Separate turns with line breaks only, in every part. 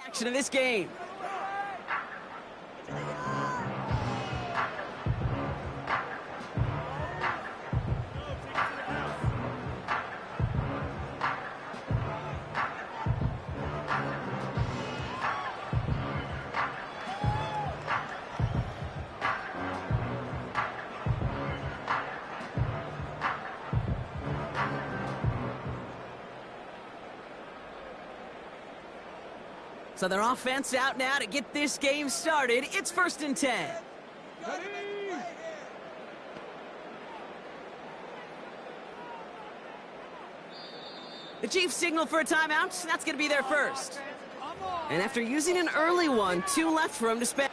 Action of this game. So their offense out now to get this game started. It's 1st and 10. The Chiefs signal for a timeout. That's going to be their first. And after using an early one, 2 left for him to spend.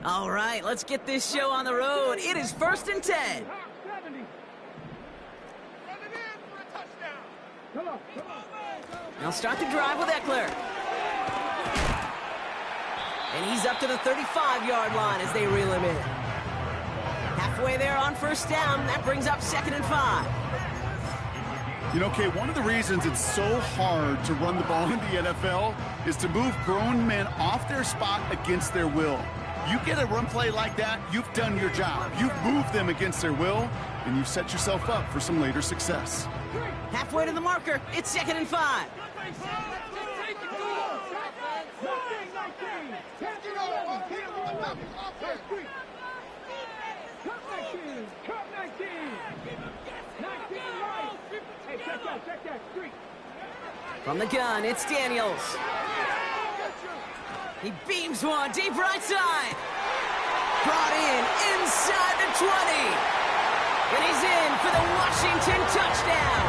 All right, let's get this show on the road. It is 1st and 10. They'll start the drive with Eckler. And he's up to the 35-yard line as they reel him in. Halfway there on 1st down. That brings up 2nd and 5.
You know, Kay, one of the reasons it's so hard to run the ball in the NFL is to move grown men off their spot against their will. You get a run play like that, you've done your job. You've moved them against their will, and you've set yourself up for some later success.
Halfway to the marker, it's 2nd and 5. From the gun, it's Daniels. He beams one deep right side. Brought in inside the 20. And he's in for the Washington touchdown.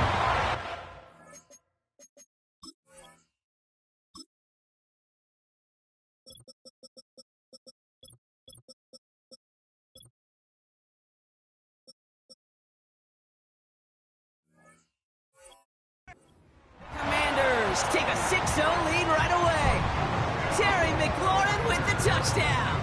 Commanders take a 6-0 lead right away. Terry McLaurin with the touchdown.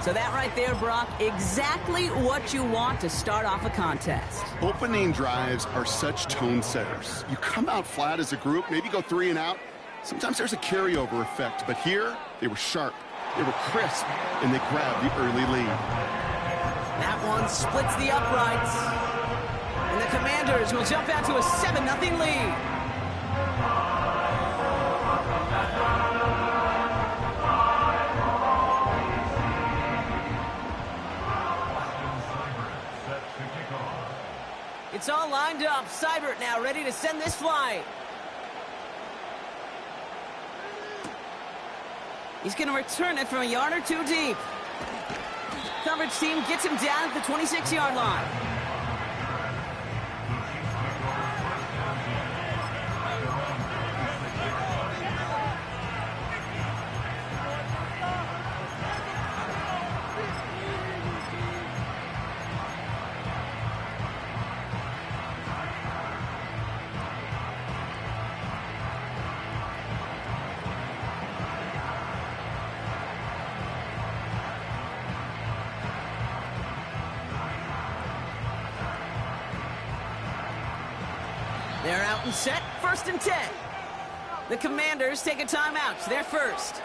So that right there, Brock, exactly what you want to start off a contest.
Opening drives are such tone setters. You come out flat as a group, maybe go 3 and out. Sometimes there's a carryover effect, but here they were sharp, they were crisp, and they grabbed the early lead.
That one splits the uprights. And the Commanders will jump out to a 7-0 lead. It's all lined up. Seibert now ready to send this flight. He's going to return it from a yard or 2 deep. Coverage team gets him down at the 26-yard line. They're out and set, 1st and 10. The Commanders take a timeout, they're first.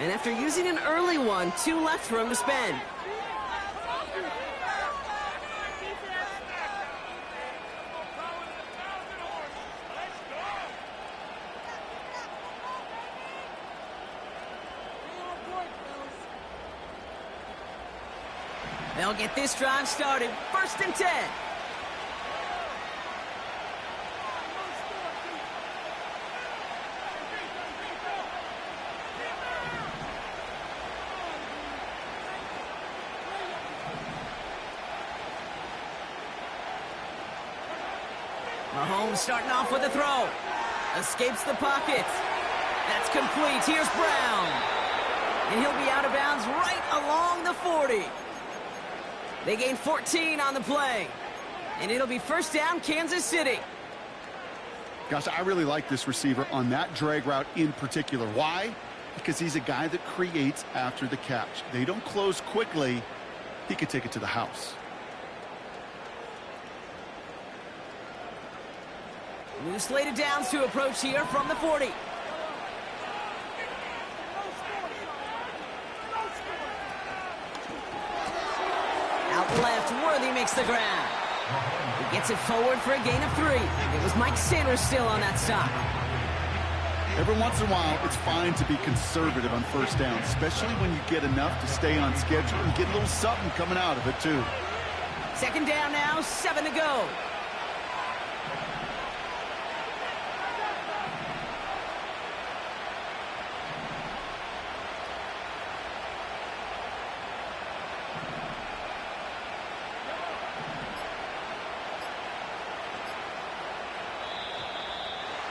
And after using an early one, 2 left for him to spend. They'll get this drive started, 1st and 10. Mahomes starting off with a throw. Escapes the pocket. That's complete. Here's Brown. And he'll be out of bounds right along the 40. They gain 14 on the play. And it'll be 1st down, Kansas City.
Gosh, I really like this receiver on that drag route in particular. Why? Because he's a guy that creates after the catch. They don't close quickly. He could take it to the house.
New slated downs to approach here from the 40. Out left, Worthy makes the grab. He gets it forward for a gain of 3. It was Mike Sanders still on that stop.
Every once in a while, it's fine to be conservative on 1st down, especially when you get enough to stay on schedule and get a little something coming out of it, too.
2nd down now, 7 to go.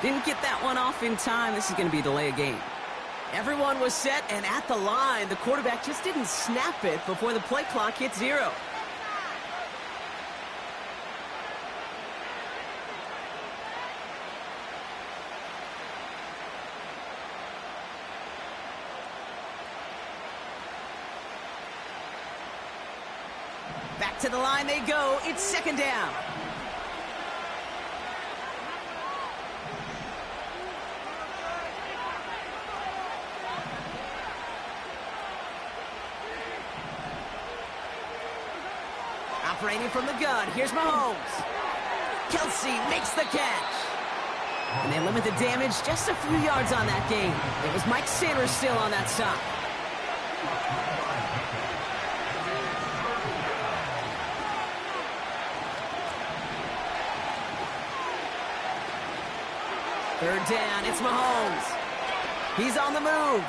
Didn't get that one off in time. This is going to be a delay of game. Everyone was set and at the line. The quarterback just didn't snap it before the play clock hit 0. Back to the line they go. It's 2nd down. Operating from the gun, here's Mahomes. Kelsey makes the catch. And they limit the damage just a few yards on that gain. It was Mike Sanders still on that stop. Third down, it's Mahomes. He's on the move.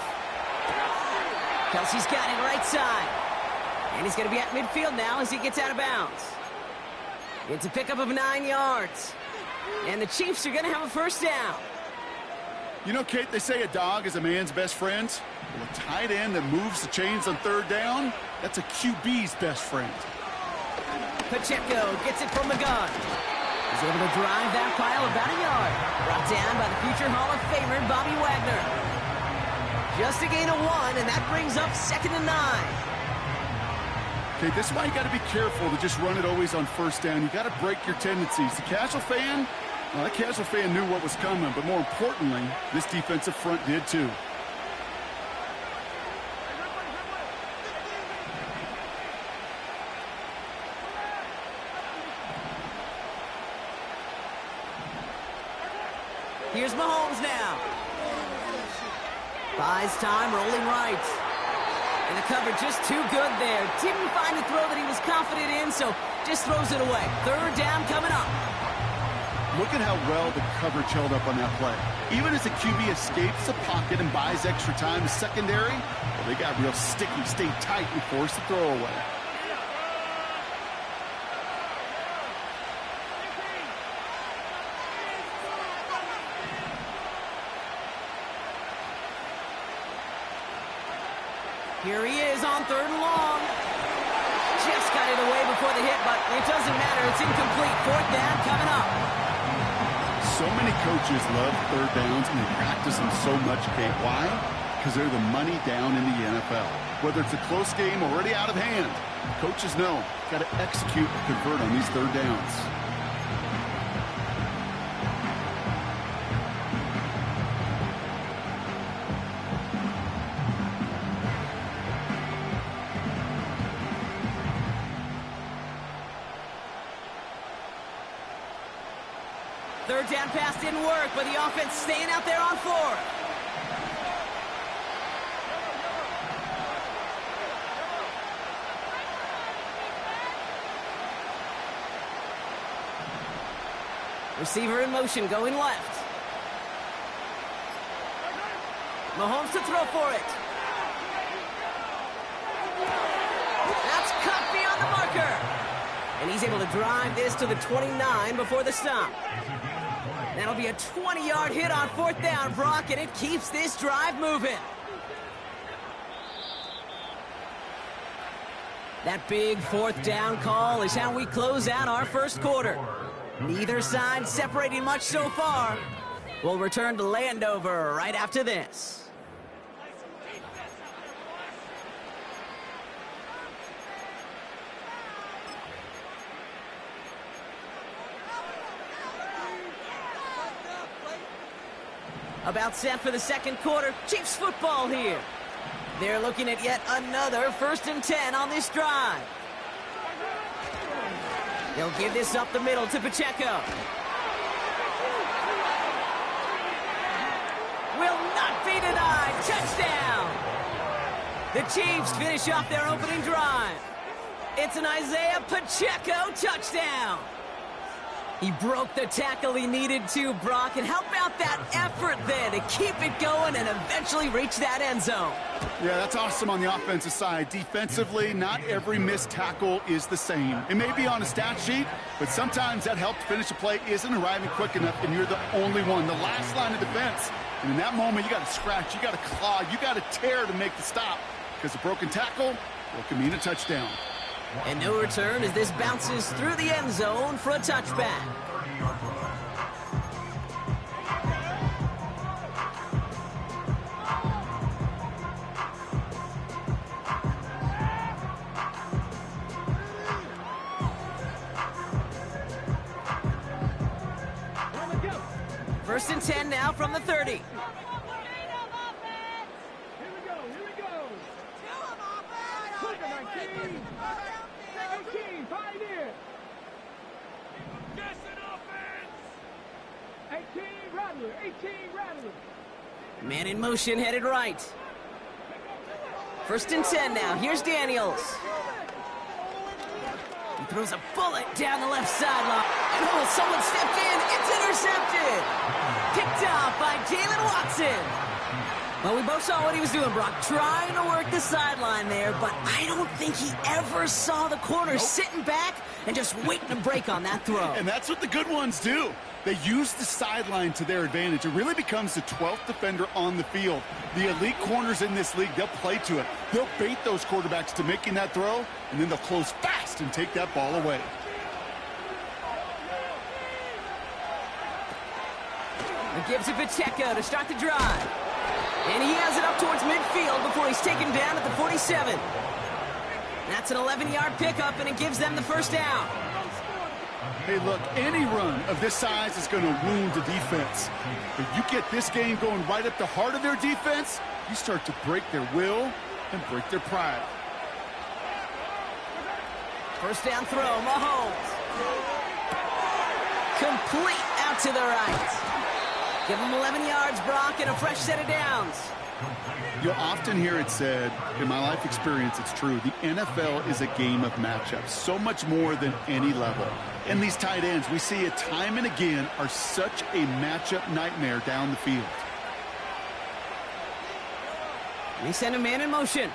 Kelsey's got it right side. And he's going to be at midfield now as he gets out of bounds. It's a pickup of 9 yards. And the Chiefs are going to have a 1st down.
You know, Kate, they say a dog is a man's best friend. Well, a tight end that moves the chains on 3rd down, that's a QB's best friend.
Pacheco gets it from the gun. He's able to drive that pile about a yard. Brought down by the future Hall of Famer, Bobby Wagner. Just a gain of 1, and that brings up 2nd and 9.
Okay, this is why you got to be careful to just run it always on first down. You got to break your tendencies. The casual fan, well, that casual fan knew what was coming, but more importantly, this defensive front did too.
Here's Mahomes now. Buys time, rolling right. And the cover just too good there. Didn't find a throw that he was confident in, so just throws it away. 3rd down coming up.
Look at how well the coverage held up on that play. Even as the QB escapes the pocket and buys extra time, the secondary, well, they got real sticky, stayed tight and forced the throw away.
Here he is on 3rd and long. Just got it away before the hit, but it doesn't matter. It's incomplete. 4th down coming up.
So many coaches love 3rd downs, and they practice them so much, Kate. Why? Because they're the money down in the NFL. Whether it's a close game or already out of hand, coaches know got to execute and convert on these 3rd downs.
Third down pass didn't work, but the offense staying out there on 4th. Receiver in motion, going left. Mahomes to throw for it. That's cut beyond the marker. And he's able to drive this to the 29 before the stop. That'll be a 20-yard hit on 4th down, Brock, and it keeps this drive moving. That big 4th down call is how we close out our first quarter. Neither side separating much so far. We'll return to Landover right after this. About set for the 2nd quarter. Chiefs football here. They're looking at yet another 1st and 10 on this drive. They'll give this up the middle to Pacheco. Will not be denied. Touchdown. The Chiefs finish off their opening drive. It's an Isaiah Pacheco touchdown. He broke the tackle he needed to, Brock, and how about that effort then to keep it going and eventually reach that end zone?
Yeah, that's awesome on the offensive side. Defensively, not every missed tackle is the same. It may be on a stat sheet, but sometimes that help to finish a play isn't arriving quick enough, and you're the only one, the last line of defense. And in that moment, you got to scratch, you got to claw, you got to tear to make the stop, because a broken tackle, well, can mean a touchdown.
And no return as this bounces through the end zone for a touchback. First and 10 now from the 30. Man in motion, headed right. First and 10 now. Here's Daniels. He throws a bullet down the left sideline. And oh, someone stepped in. It's intercepted. Picked off by Jalen Watson. Well, we both saw what he was doing, Brock, trying to work the sideline there, but I don't think he ever saw the corner sitting back and just waiting to break on that throw.
And that's what the good ones do. They use the sideline to their advantage. It really becomes the 12th defender on the field. The elite corners in this league, they'll play to it. They'll bait those quarterbacks to making that throw, and then they'll close fast and take that ball away.
It gives it Pacheco to start the drive. And he has it up towards midfield before he's taken down at the 47. That's an 11-yard pickup, and it gives them the first down.
Hey, look, any run of this size is going to wound the defense. But you get this game going right up the heart of their defense, you start to break their will and break their pride.
First down throw, Mahomes. Complete out to the right. Give him 11 yards, Brock, and a fresh set of downs.
You'll often hear it said, in my life experience, it's true, the NFL is a game of matchups, so much more than any level. And these tight ends, we see it time and again, are such a matchup nightmare down the field.
We send a man in motion.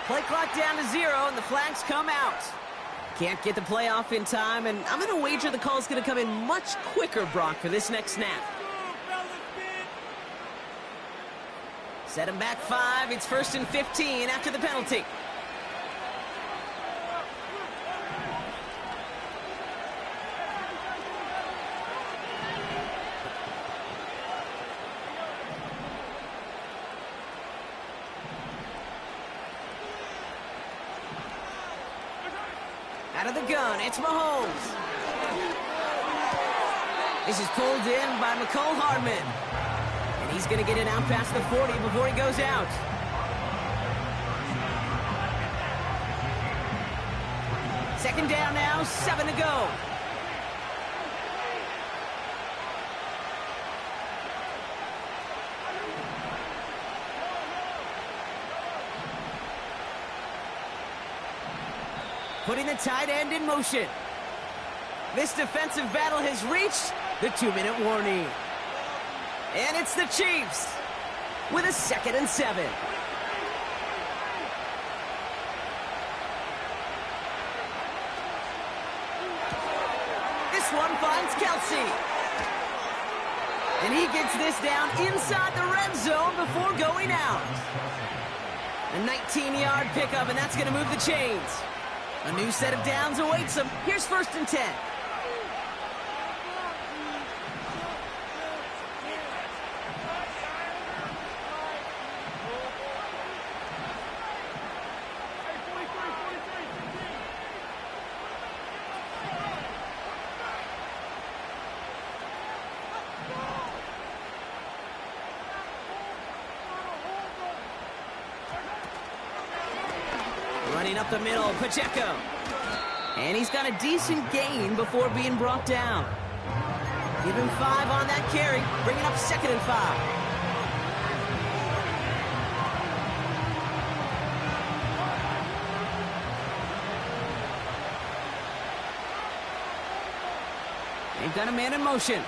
Play clock down to 0, and the flags come out. Can't get the play off in time, and I'm going to wager the call's going to come in much quicker, Brock, for this next snap. Set him back 5. It's 1st and 15 after the penalty. Out of the gun, it's Mahomes. This is pulled in by McCole Hardman. And he's going to get it out past the 40 before he goes out. Second down now, 7 to go. Putting the tight end in motion. This defensive battle has reached the 2-minute warning. And it's the Chiefs with a 2nd and 7. This one finds Kelsey. And he gets this down inside the red zone before going out. A 19-yard pickup, and that's going to move the chains. A new set of downs awaits him. Here's 1st and 10. Running up the middle, Pacheco. And he's got a decent gain before being brought down. Give him 5 on that carry, bringing up 2nd and 5. They've got a man in motion.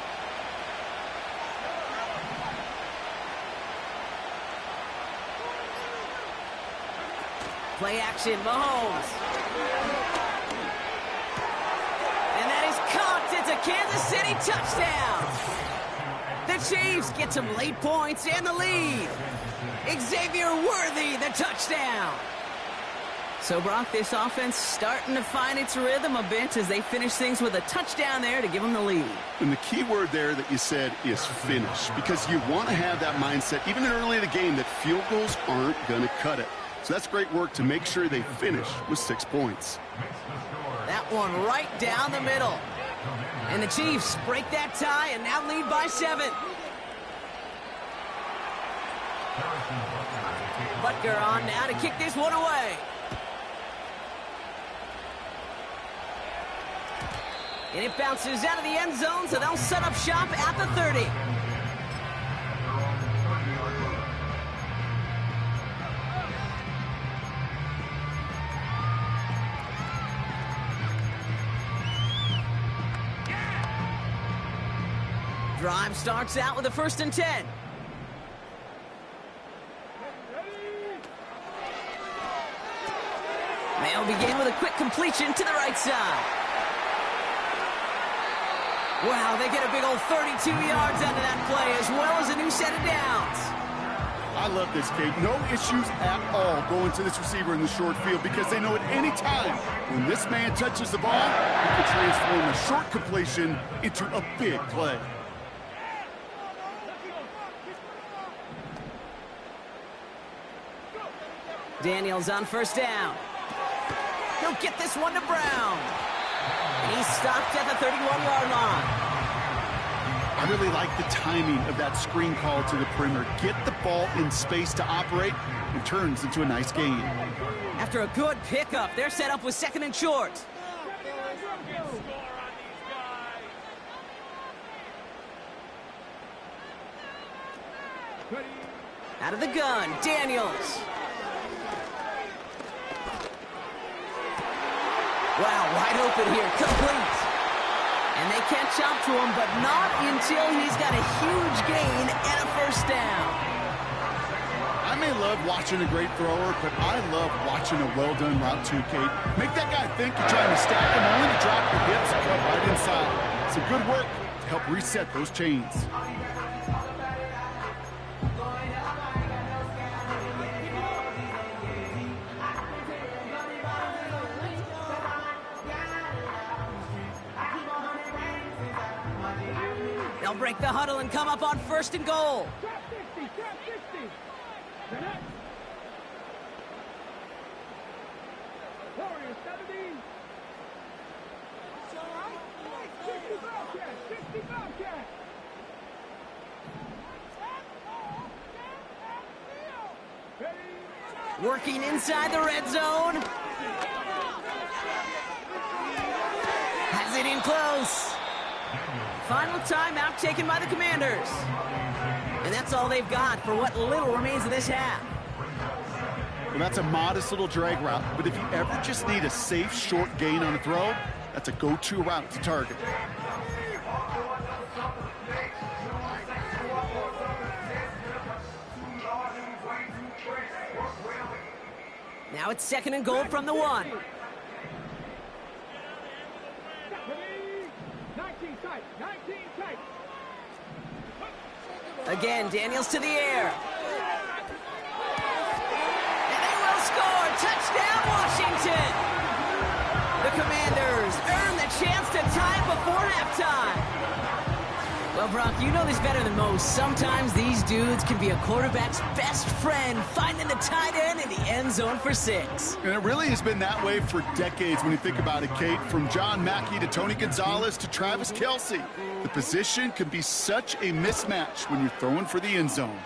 Play action, Mahomes. And that is caught. It's a Kansas City touchdown. The Chiefs get some late points and the lead. Xavier Worthy, the touchdown. So, Brock, this offense starting to find its rhythm a bit as they finish things with a touchdown there to give them the lead.
And the key word there that you said is finish, because you want to have that mindset, even early in the game, that field goals aren't going to cut it. So that's great work to make sure they finish with 6 points.
That one right down the middle. And the Chiefs break that tie and now lead by 7. Butker on now to kick this one away. And it bounces out of the end zone, so they'll set up shop at the 30. Drive starts out with a 1st and 10. They'll begin with a quick completion to the right side. Wow, they get a big old 32 yards out of that play, as well as a new set of downs.
I love this, Kate. No issues at all going to this receiver in the short field because they know at any time when this man touches the ball, he can transform a short completion into a big play.
Daniels on first down. He'll get this one to Brown. And he's stopped at the 31-yard line.
I really like the timing of that screen call to the perimeter. Get the ball in space to operate and turns into a nice gain.
After a good pickup, they're set up with 2nd and short. Out of the gun, Daniels. Wow, wide open here, complete. And they can't chop to him, but not until he's got a huge gain and a first down.
I may love watching a great thrower, but I love watching a well-done route too, Kate. Make that guy think you're trying to stack him, only to drop your hips and cut right inside. Some good work to help reset those chains.
They'll break the huddle and come up on 1st and goal. Working inside the red zone. Has it in close. Final timeout taken by the Commanders. And that's all they've got for what little remains of this half.
Well, that's a modest little drag route, but if you ever just need a safe, short gain on a throw, that's a go-to route to target.
Now it's 2nd and goal from the 1. Again, Daniels to the air. And they will score. Touchdown, Washington. The Commanders earn the chance to tie it before halftime. Well, Brock, you know this better than most. Sometimes these dudes can be a quarterback's best friend, finding the tight end in the end zone for 6.
And it really has been that way for decades when you think about it, Kate. From John Mackey to Tony Gonzalez to Travis Kelce. The position can be such a mismatch when you're throwing for the end zone.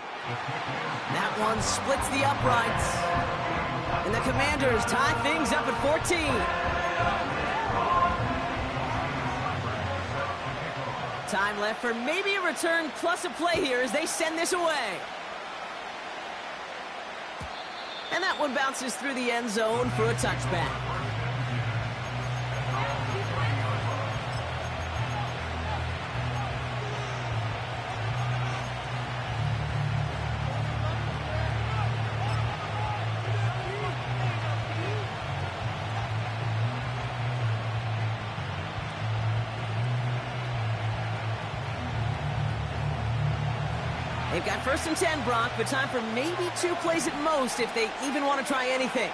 That one splits the uprights. And the Commanders tie things up at 14. Time left for maybe a return plus a play here as they send this away. And that one bounces through the end zone for a touchback. They've got 1st and 10, Brock, but time for maybe 2 plays at most if they even want to try anything.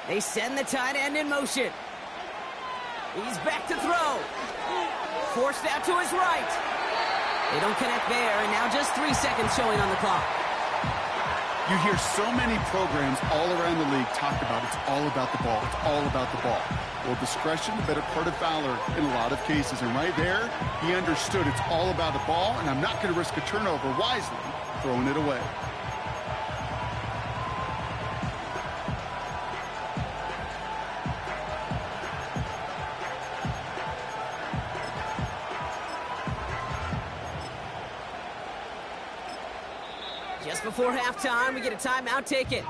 They send the tight end in motion. He's back to throw. Forced out to his right. They don't connect there, and now just 3 seconds showing on the clock.
You hear so many programs all around the league talk about it's all about the ball. It's all about the ball. Well, discretion, the better part of valor in a lot of cases. And right there, he understood it's all about the ball, and I'm not going to risk a turnover wisely, throwing it away.
Just before halftime, we get a timeout taken.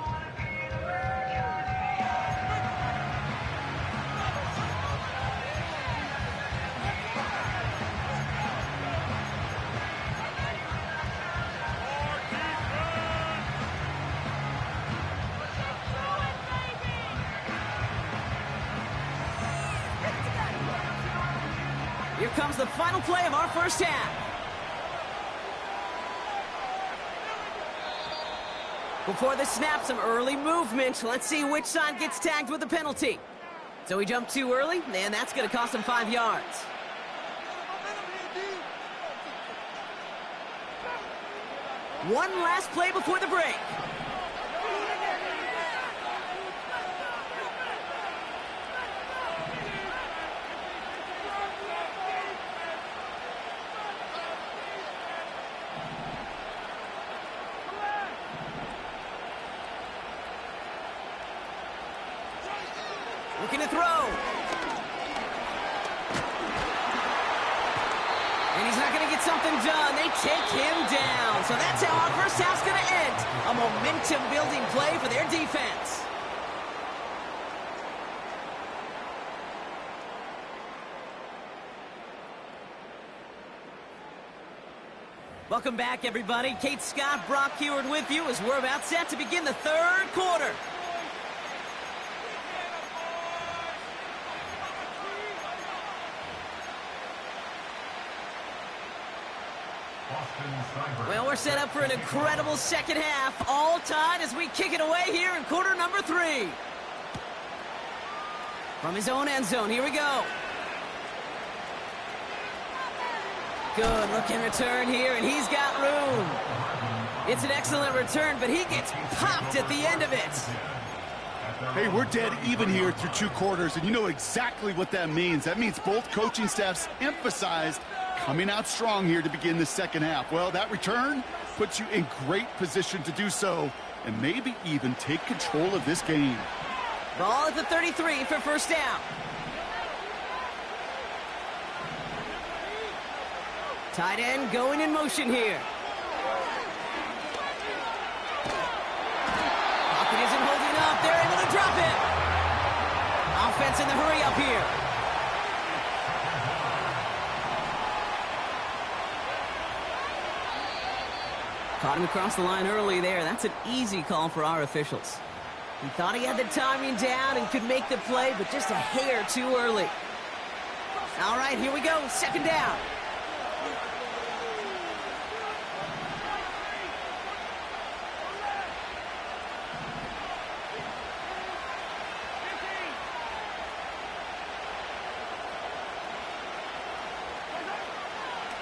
comes the final play of our first half. Before the snap, some early movement. Let's see which side gets tagged with a penalty. So he jumped too early, and that's going to cost him 5 yards. One last play before the break. Looking to throw. And he's not going to get something done. They take him down. So that's how our first half's going to end. A momentum-building play for their defense. Welcome back, everybody. Kate Scott, Brock Heward with you as we're about set to begin the third quarter. Well, we're set up for an incredible second half. All tied as we kick it away here in quarter number 3. From his own end zone, here we go. Good looking return here, and he's got room. It's an excellent return, but he gets popped at the end of it.
Hey, we're dead even here through 2 quarters, and you know exactly what that means. That means both coaching staffs emphasized coming out strong here to begin the second half. Well, that return puts you in great position to do so and maybe even take control of this game.
Ball at the 33 for first down. Tight end going in motion here. Pocket isn't holding up. They're able to drop it. Offense in the hurry up here. Caught him across the line early there. That's an easy call for our officials. He thought he had the timing down and could make the play, but just a hair too early. All right, here we go. Second down.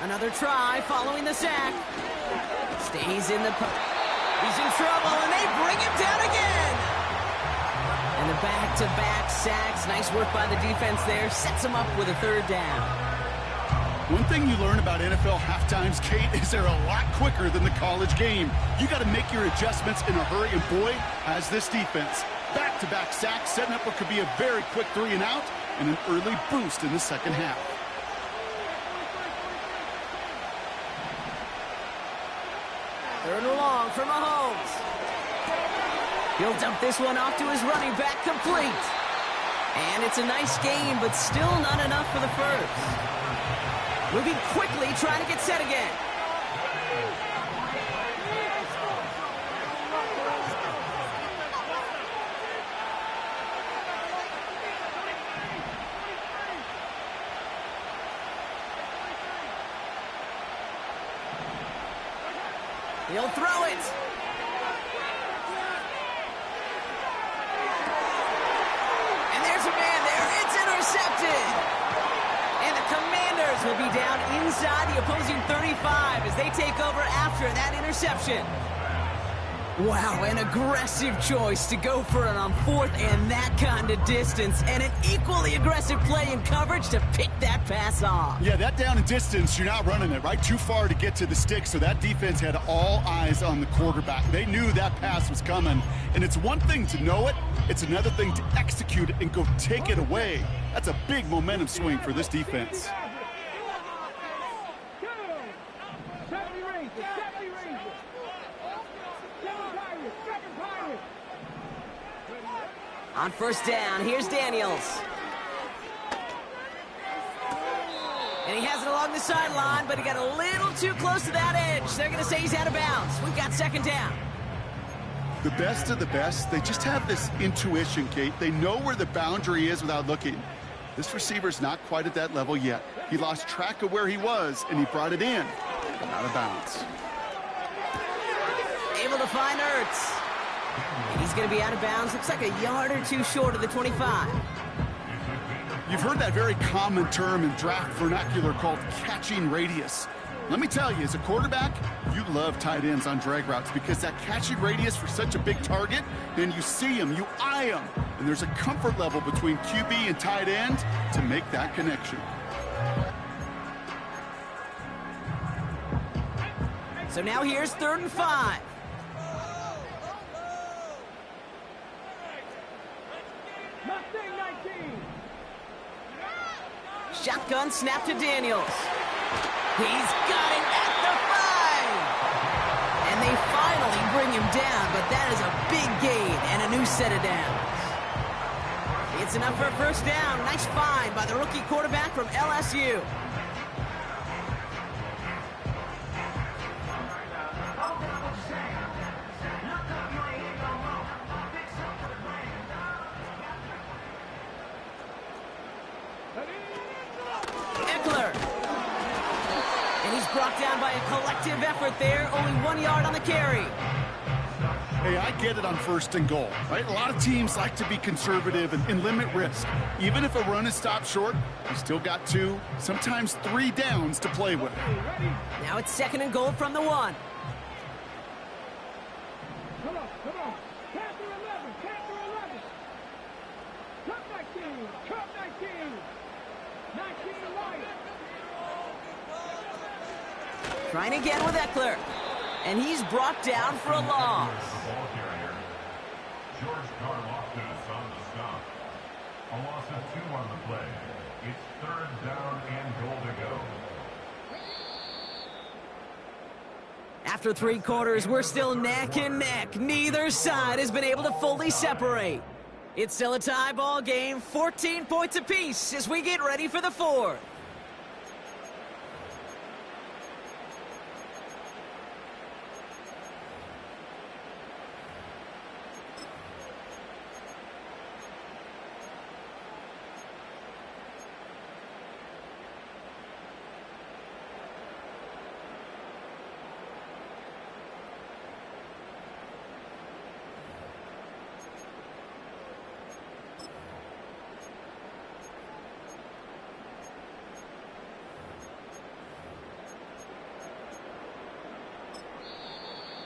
Another try following the sack. Stays in the... He's in trouble, and they bring him down again. And the back-to-back sacks. Nice work by the defense there. Sets him up with a third down.
One thing you learn about NFL halftimes, Kate, is they're a lot quicker than the college game. You got to make your adjustments in a hurry, and boy, has this defense. Back-to-back sacks, setting up what could be a very quick 3 and out, and an early boost in the second half.
Third and long for Mahomes. He'll dump this one off to his running back, complete. And it's a nice game, but still not enough for the first. Moving quickly, trying to get set again. He'll throw it. And there's a man there. It's intercepted. And the Commanders will be down inside the opposing 35 as they take over after that interception. Wow, an aggressive choice to go for it on 4th and that kind of distance. And an equally aggressive play in coverage to pick that pass off.
Yeah, that down and distance, you're not running it, right? Too far to get to the stick, so that defense had all eyes on the quarterback. They knew that pass was coming. And it's one thing to know it, it's another thing to execute it and go take it away. That's a big momentum swing for this defense.
On first down, here's Daniels. And he has it along the sideline, but he got a little too close to that edge. They're going to say he's out of bounds. We've got second down.
The best of the best, they just have this intuition, Kate. They know where the boundary is without looking. This receiver's not quite at that level yet. He lost track of where he was, and he brought it in. Out of bounds.
Able to find Ertz. And he's going to be out of bounds. Looks like a yard or two short of the 25.
You've heard that very common term in draft vernacular called catching radius. Let me tell you, as a quarterback, you love tight ends on drag routes because that catching radius for such a big target, and you see him, you eye him, and there's a comfort level between QB and tight end to make that connection.
So now here's 3rd and 5. Shotgun snap to Daniels. He's got it at the 5. And they finally bring him down, but that is a big gain and a new set of downs. It's enough for a first down. Nice find by the rookie quarterback from LSU. Brought down by a collective effort there, only 1 yard on the carry.
Hey, I get it on 1st and goal, right? A lot of teams like to be conservative and limit risk. Even if a run is stopped short, you still got 2, sometimes 3 downs to play with.
Now it's 2nd and goal from the 1.
Come on. Panther 11. Cup 19. 19 right.
Trying again with Eckler. And he's brought down for a loss.
George Karloftis on the stop. A loss of 2 on the play. It's 3rd down and goal to go.
After 3 quarters, we're still neck and neck. Neither side has been able to fully separate. It's still a tie ball game, 14 points apiece as we get ready for the 4th.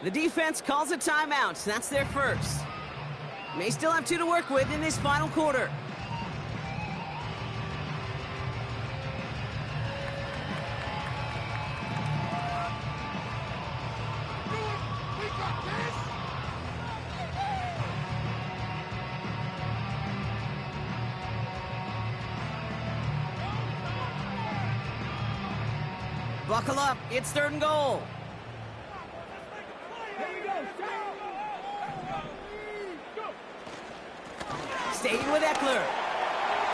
The defense calls a timeout. That's their first. May still have 2 to work with in this final quarter. Buckle up. It's 3rd and goal. Staying with Eckler.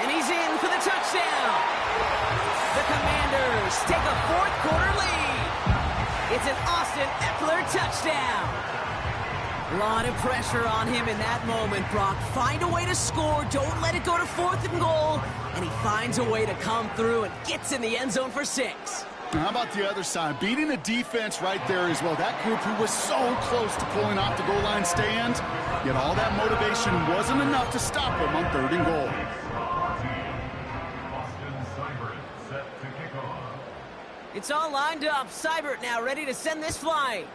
And he's in for the touchdown. The Commanders take a 4th quarter lead. It's an Austin Eckler touchdown. A lot of pressure on him in that moment, Brock. Find a way to score. Don't let it go to 4th and goal. And he finds a way to come through and gets in the end zone for 6.
Now, how about the other side? Beating the defense right there as well. That group who was so close to pulling off the goal line stand, yet all that motivation wasn't enough to stop them on 3rd and goal.
It's all lined up. Seibert now ready to send this flying.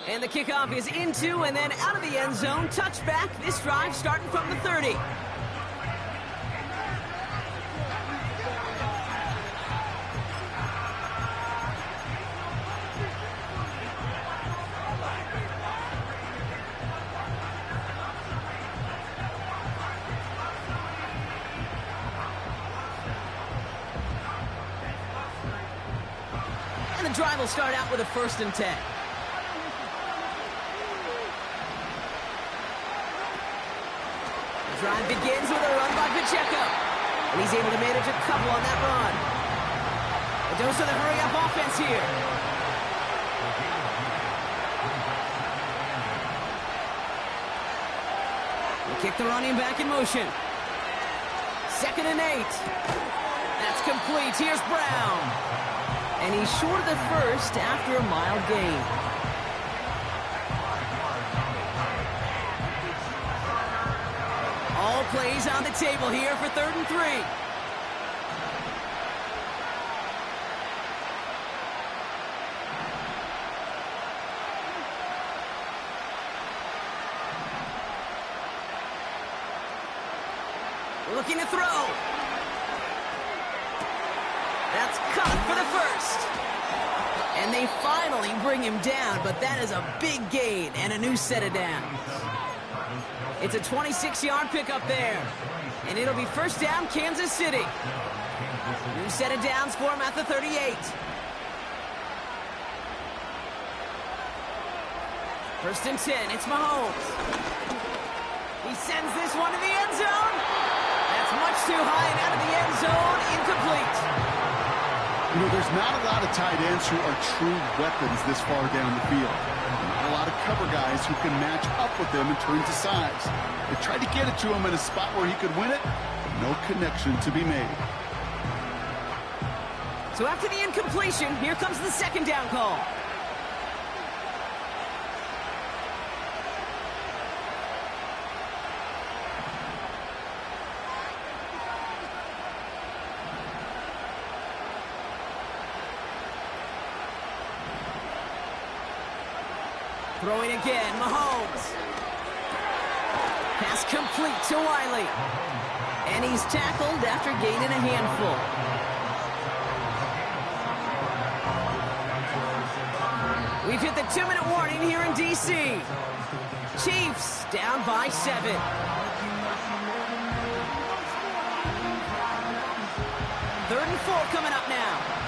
And the kickoff is into and then out of the end zone. Touchback. This drive starting from the 30. And the drive will start out with a 1st and 10. Drive begins with a run by Pacheco. And he's able to manage a couple on that run. A dose of the hurry-up offense here. Kick the running back in motion. 2nd and 8. That's complete. Here's Brown. And he's short of the first after a mild gain. All plays on the table here for 3rd and 3. Looking to throw. That's caught for the first. And they finally bring him down, but that is a big gain and a new set of downs. It's a 26-yard pickup there. And it'll be 1st down, Kansas City. New set of downs for him at the 38. 1st and 10, it's Mahomes. He sends this one to the end zone. That's much too high and out of the end zone, incomplete.
You know, there's not a lot of tight ends who are true weapons this far down the field. Not a lot of cover guys who can match up with them in terms of size. They tried to get it to him in a spot where he could win it, but no connection to be made.
So after the incompletion, here comes the 2nd down call. Throwing again, Mahomes. Pass complete to Wiley. And he's tackled after gaining a handful. We've hit the 2-minute warning here in D.C. Chiefs down by 7. 3rd and 4 coming up now.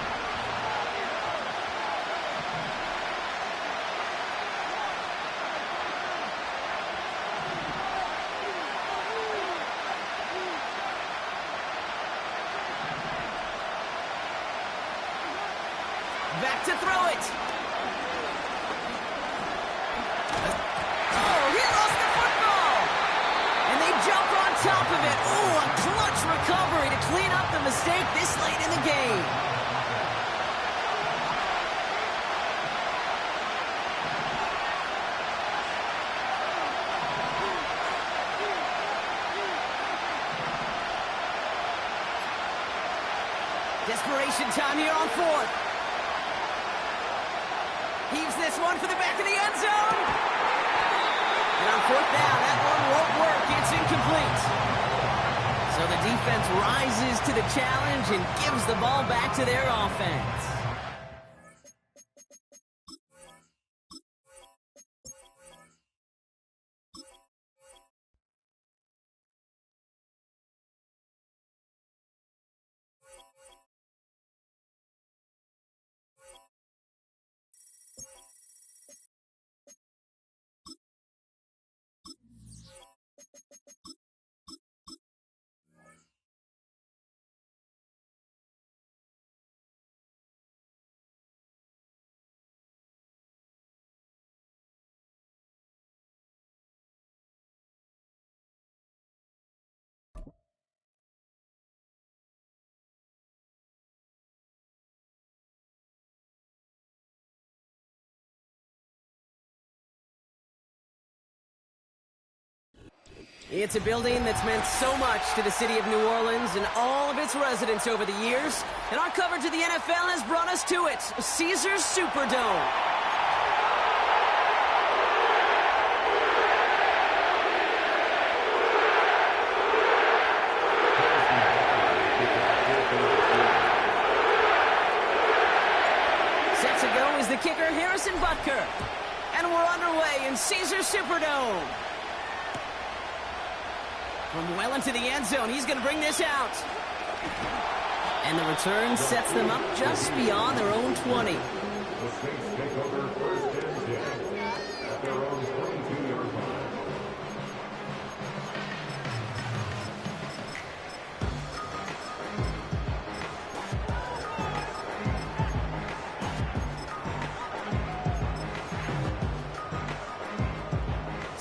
Back to throw it. Oh, he lost the football. And they jump on top of it. Oh, a clutch recovery to clean up the mistake this late in the game. Desperation time here on 4th. Heaves this one for the back of the end zone. And on 4th down, that one won't work. It's incomplete. So the defense rises to the challenge and gives the ball back to their offense. It's a building that's meant so much to the city of New Orleans and all of its residents over the years. And our coverage of the NFL has brought us to it, Caesars Superdome. Set to go is the kicker, Harrison Butker. And we're underway in Caesars Superdome. From well into the end zone, he's going to bring this out. And the return sets them up just beyond their own 20.
The Saints take over 1st and 10 at their own 22-yard line.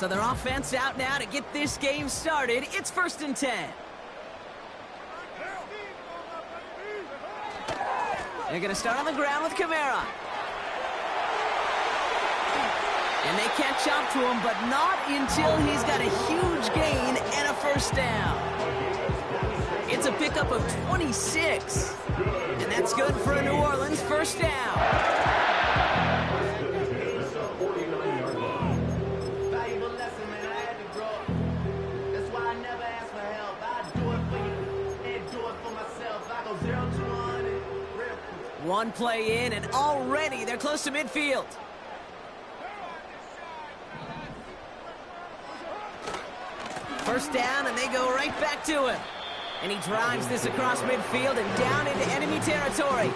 So their offense out now to get this game started. It's 1st and 10. They're going to start on the ground with Kamara. And they catch up to him, but not until he's got a huge gain and a first down. It's a pickup of 26. And that's good for a New Orleans first down. One play in, and already they're close to midfield. First down, and they go right back to him. And he drives this across midfield and down into enemy territory.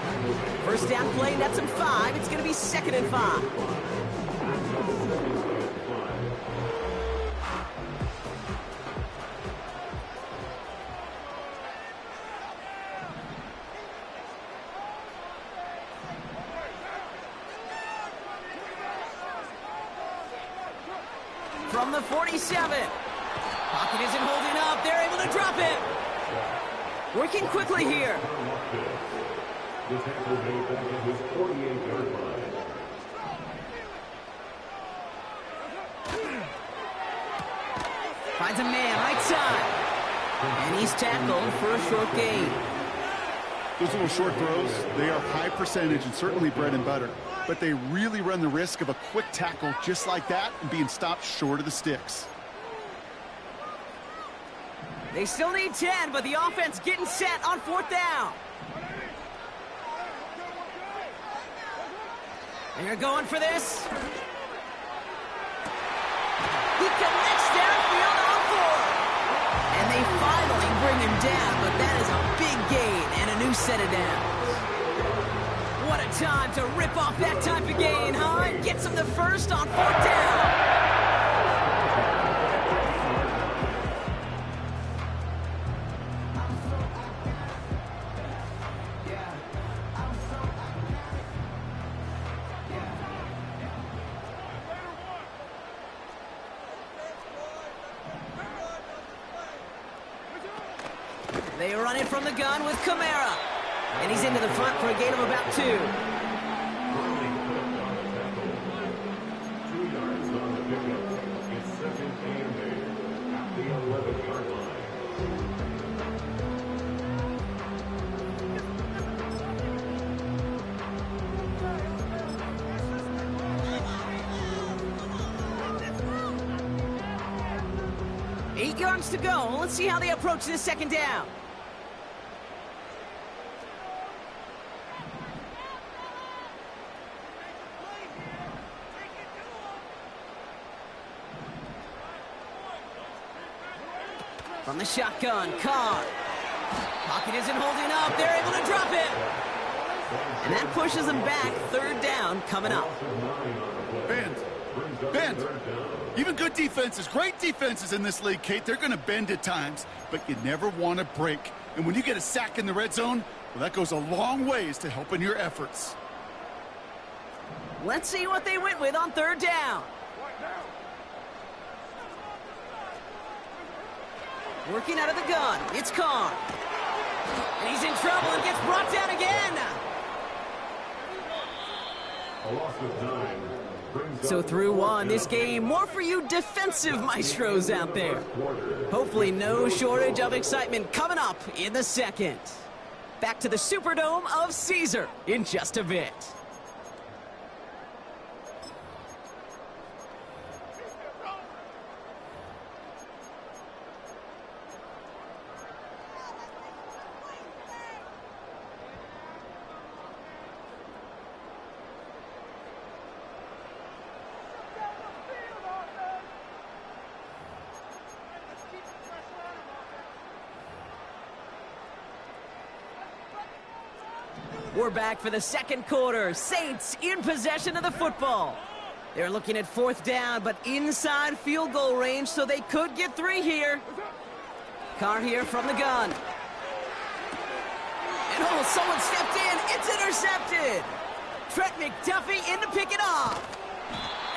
First down play, nets him 5. It's going to be 2nd and 5. From the 47. Pocket isn't holding up. They're able to drop it. Working quickly here. Finds a man right side. And he's tackled for a short gain.
Those little short throws, they are high percentage and certainly bread and butter. But they really run the risk of a quick tackle just like that and being stopped short of the sticks.
They still need 10, but the offense getting set on 4th down. They're going for this. He connects downfield on 4. And they finally bring him down, but that is a big gain and a new set of downs. What a time to rip off that type of gain, huh? Gets him the first on 4th down. They run it from the gun with Kamara. And he's into the front for a gain of about 2.
2 yards on the pickup. It's 2nd and 8 at the 11-yard line.
Eight yards to go. Let's see how they approach this 2nd down. From the shotgun, Carr. Pocket isn't holding up. They're able to drop it. And that pushes them back. 3rd down coming up.
Bend. Even good defenses, great defenses in this league, Kate, they're going to bend at times, but you never want to break. And when you get a sack in the red zone, well, that goes a long ways to helping your efforts.
Let's see what they went with on 3rd down. Working out of the gun, it's Carr. And he's in trouble and gets brought down again.
A loss of 9.
So through 1, this game, more for you defensive maestros out there. Hopefully no shortage of excitement coming up in the 2nd. Back to the Superdome of Caesar in just a bit. We're back for the 2nd quarter. Saints in possession of the football. They're looking at 4th down, but inside field goal range, so they could get 3 here. Carr here from the gun. And oh, someone stepped in. It's intercepted. Trent McDuffie in to pick it off.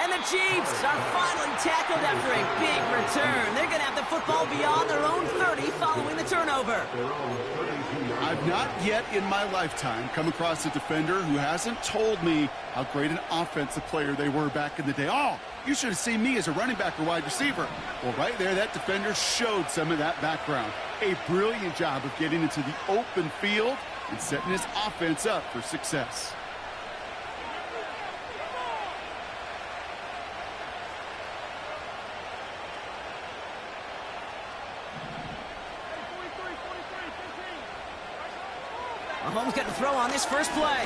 And the Chiefs are finally tackled after a big return. They're going to have the football beyond their own 30 following the turnover.
I've not yet in my lifetime come across a defender who hasn't told me how great an offensive player they were back in the day. Oh, you should have seen me as a running back or wide receiver. Well, right there, that defender showed some of that background. A brilliant job of getting into the open field and setting his offense up for success.
Mahomes got to throw on this first play.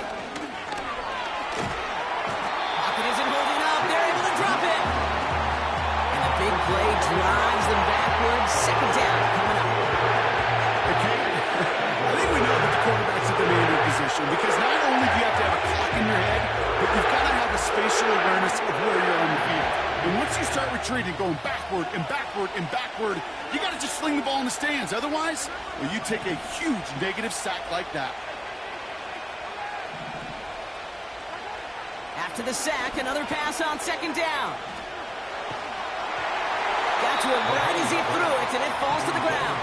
Pocket isn't holding up. They're able to drop it. And the big play drives them backwards. Second down coming up.
Okay. I think we know that the quarterback's in demanding position because not only do you have to have a clock in your head, but you've got to have a spatial awareness of where you're on the field. And once you start retreating, going backward and backward and backward, you got to just sling the ball in the stands. Otherwise, well, you take a huge negative sack like that.
After the sack, another pass on second down. Got to him right as he threw it, and it falls to the ground.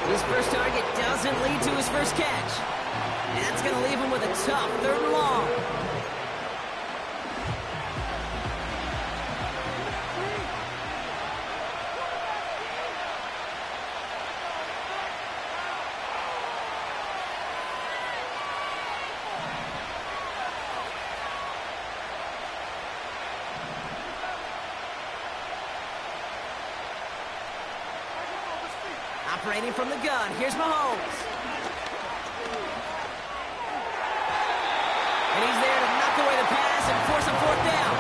His first target doesn't lead to his first catch. And that's going to leave him with a tough third and long. Operating from the gun, here's Mahomes. And he's there to knock away the pass and force a fourth down.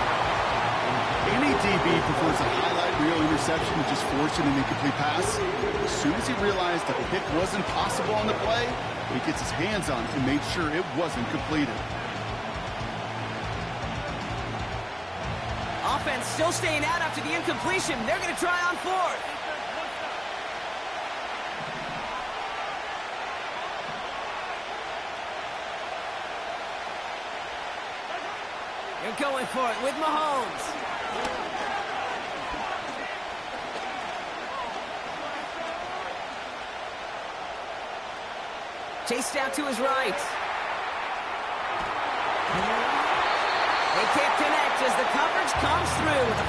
Any DB prefers a highlight reel interception to just forcing an incomplete pass. As soon as he realized that the pick wasn't possible on the play, he gets his hands on it and made sure it wasn't completed.
Offense still staying out after the incompletion. They're going to try on fourth. They're going for it with Mahomes. Chased out to his right. They can't connect as the coverage comes through with a